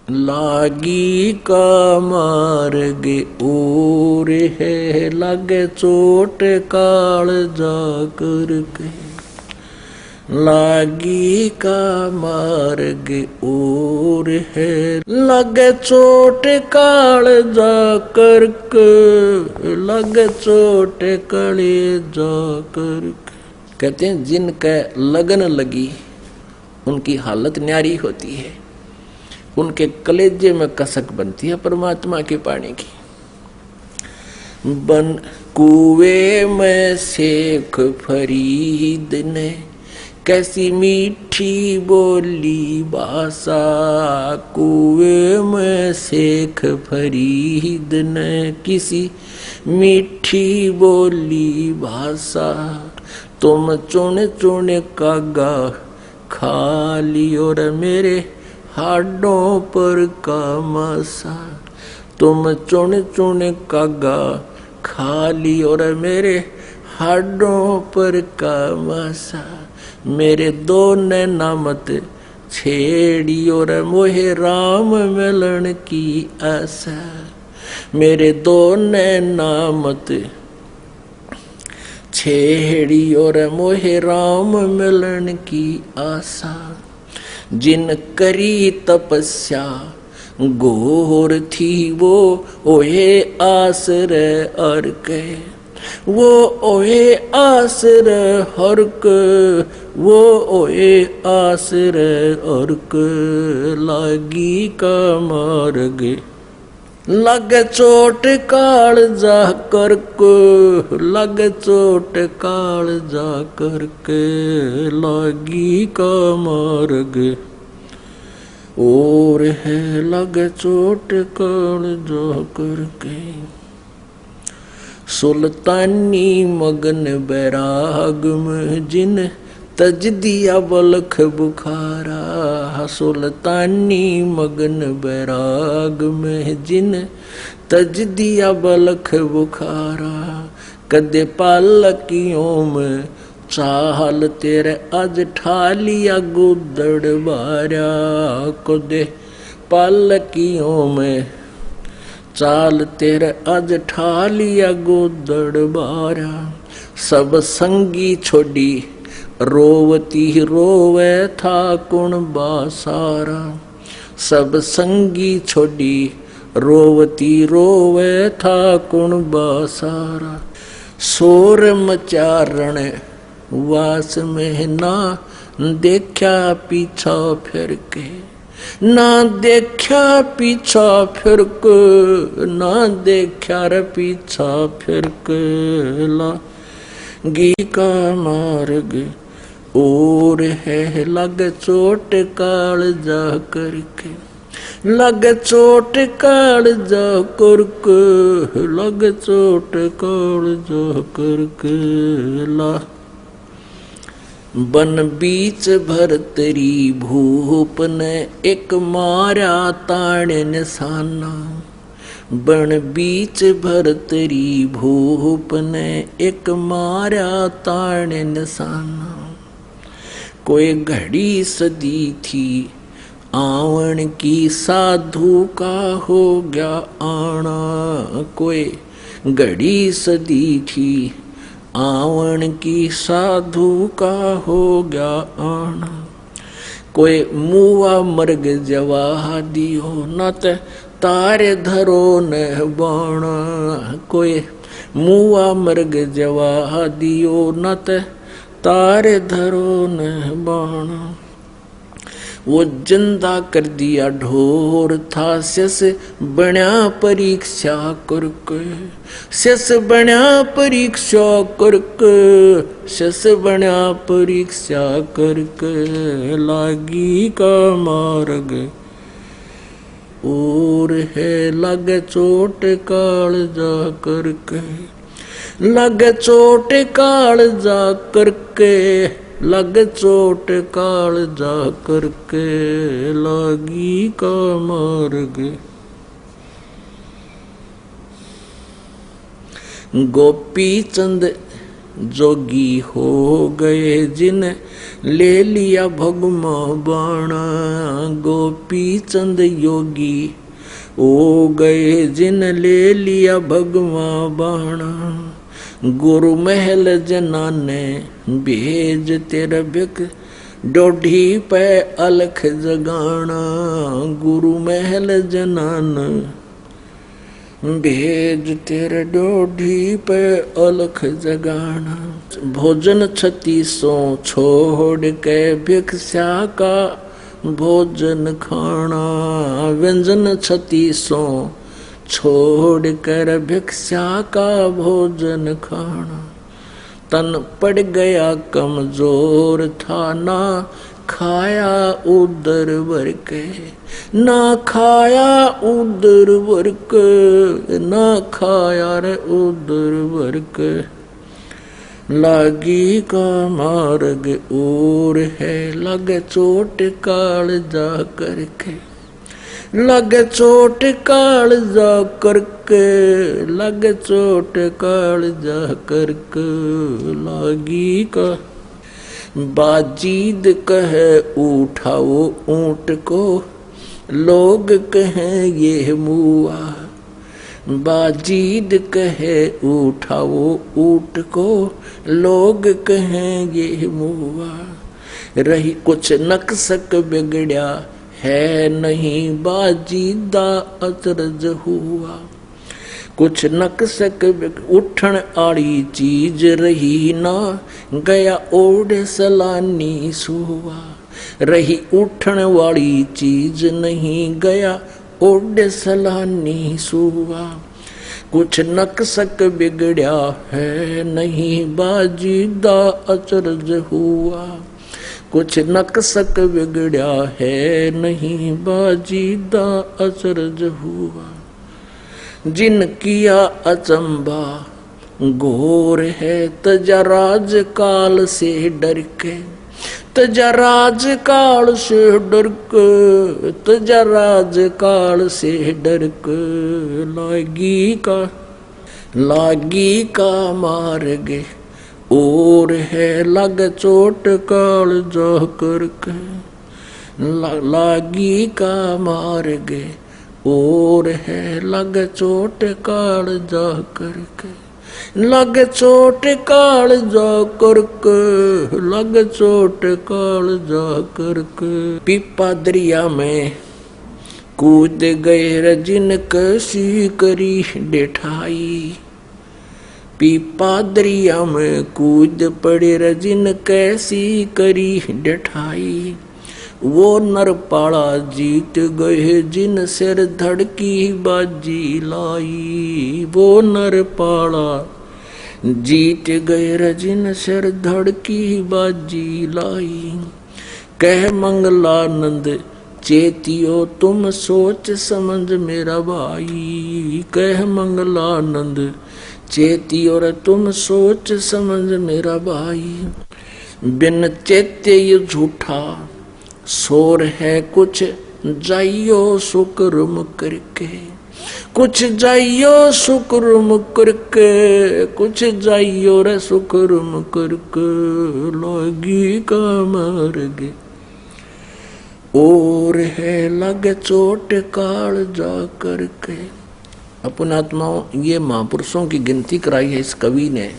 लागी का मार्ग और है, लागे चोट काल जाकर के। लागी का मार्ग और है, लागे चोट काल जाकर के, लागे चोट काले जाकर के। कहते हैं जिनका लगन लगी उनकी हालत न्यारी होती है, उनके कलेजे में कसक बनती है परमात्मा के पानी की। बन कुएं में शेख फरीद ने कैसी मीठी बोली भाषा, कुएं में शेख फरीद ने किसी मीठी बोली भाषा। तुम चुन चुन कागा खा लियो रे मेरे हाडों पर का मासा। तुम चुन चुन कागा खा लियो रे मेरे हाडों पर का मासा। मेरे दो नैना मत छेड़ियो रे मोहे राम मिलन की आशा। मेरे दो नैना मत छेड़ियो रे मोहे राम मिलन की आशा। जिन करी तपस्या घोर थी वो ओहे आसरे हर के। वो ओहे आसरे हर के, वो ओहे आसरे हर के। लागी का मार्ग लग चोट काल जा कर के, लग चोट काल जा कर के। लागी का मार्ग और है, लग चोट काल जा कर के। सुल्तानी मगन बैराग में जिन तज दिया बलख बुखारा। सुल्तानी मगन बैराग में जिन तज दिया बलख बुखारा। कदे पालकियों में चाल तेरे आज ठालिया गुदड़ बारा। कदे पालकियों में चाल तेरे आज ठालिया गुदड़ बारा। सब संगी छोड़ी रोवती रोवे था कुण बासारा। सब संगी छोड़ी रोवती रोवे था कुण बासारा। शोर मचारण वास में ना देखा पीछा फिर के। ना देखा पीछा फिर के, ना देखा रे पीछा फिर के। लागी का मार्ग और है, लग चोट काल जा करके। लग चोट काल जा करके, लग चोट काल जा करके। ला बन बीच भरतरी भूप ने एक मारा ताण निशाना। बन बीच भरतरी भूप ने एक मारा ताण निशाना। कोई घड़ी सदी थी आवन की, साधु का हो गया आना। कोई घड़ी सदी थी आवन की, साधु का हो गया आना। कोई मुआ मर्ग जवा दियो न तारे धरो न बाणा। कोई मुआ मर्ग जवा दियो न तारे धरो न बाणा। वो जिंदा कर दिया ढोर था शस बण्या परीक्षा करके। शस बण्या परीक्षा करके, शस बण्या परीक्षा करके। लागी का मार्ग और है, लग चोट काल जा करके। लग चोट काल जा करके, लग चोट काल जा करके। लागी का मार्ग गोपी चंद जोगी हो गए जिन ले लिया भगमा बाणा। गोपी चंद योगी हो गए जिन ले लिया भगवा बाणा। गुरु महल जनाने भेज तेरा बिक डोढ़ी पे अलख जगाना। गुरु महल जनान भेज तेरे डोढ़ी पे अलख जगाना। भोजन 3600 छोड़ के भिक्षा का भोजन खाना। व्यंजन 3600 छोड़ कर भिक्षा का भोजन खाना। तन पड़ गया कमजोर था ना खाया उदर भर के। ना खाया उदर भर के, ना खाया रे उदर भर के। लागी का मार्ग और है लगे चोट काल जा करके। लगे चोट काल जा करके, लगे चोट काल जा करके। लागी का बाजीद कहे उठाओ ऊंट को, लोग कहें ये मुआ। बाजीद कहे उठाओ ऊंट को, लोग कहें ये मुआ। रही कुछ नक्सक बिगड़या है नहीं, बाजीदा अचरज हुआ। कुछ नक्सक उठन आड़ी चीज रही ना, गया ओढ़ सलानी सुआ। रही उठन वाली चीज नहीं, गया ओढ़ सलानी सुआ। कुछ नक्सक बिगड़या है नहीं, बाजीदा अचरज हुआ। कुछ नक्सक बिगड़या है नहीं, बाजीदा अचरज हुआ। जिन किया अचंबा घोर है, तजा राज काल से डर के। तजा राज काल से डर के, तजा राज काल से डर के। लागी का मार्ग और है लग चोट काल जा करके। लागी का मार्ग और है लग चोट काल जा करके। लग चोट काल जा करके, लग चोट काल जा करके। पीपा दरिया में कूद गए रजिन कसी करी डेठाई। पीपा दरिया में कूद पड़े रजिन कैसी करी डेठाई। वो नरपाड़ा जीत गए जिन सिर धड़की बाजी लाई। वो नरपाड़ा जीत गए रजिन सिर धड़की बाजी लाई। कह मंगलानंद चेतियो तुम सोच समझ मेरा भाई। कह मंगलानंद चेतियो रे तुम सोच समझ मेरा भाई। बिन चेत्य ये झूठा शोर है कुछ जाइयो शुक्र करके। कुछ जाइयो शुक्र करके, कुछ जाइयो रे शुक्र करके। लागी का मार्ग और है लग चोट काल जा करके। अपनात्माओं, ये महापुरुषों की गिनती कराई है इस कवि ने।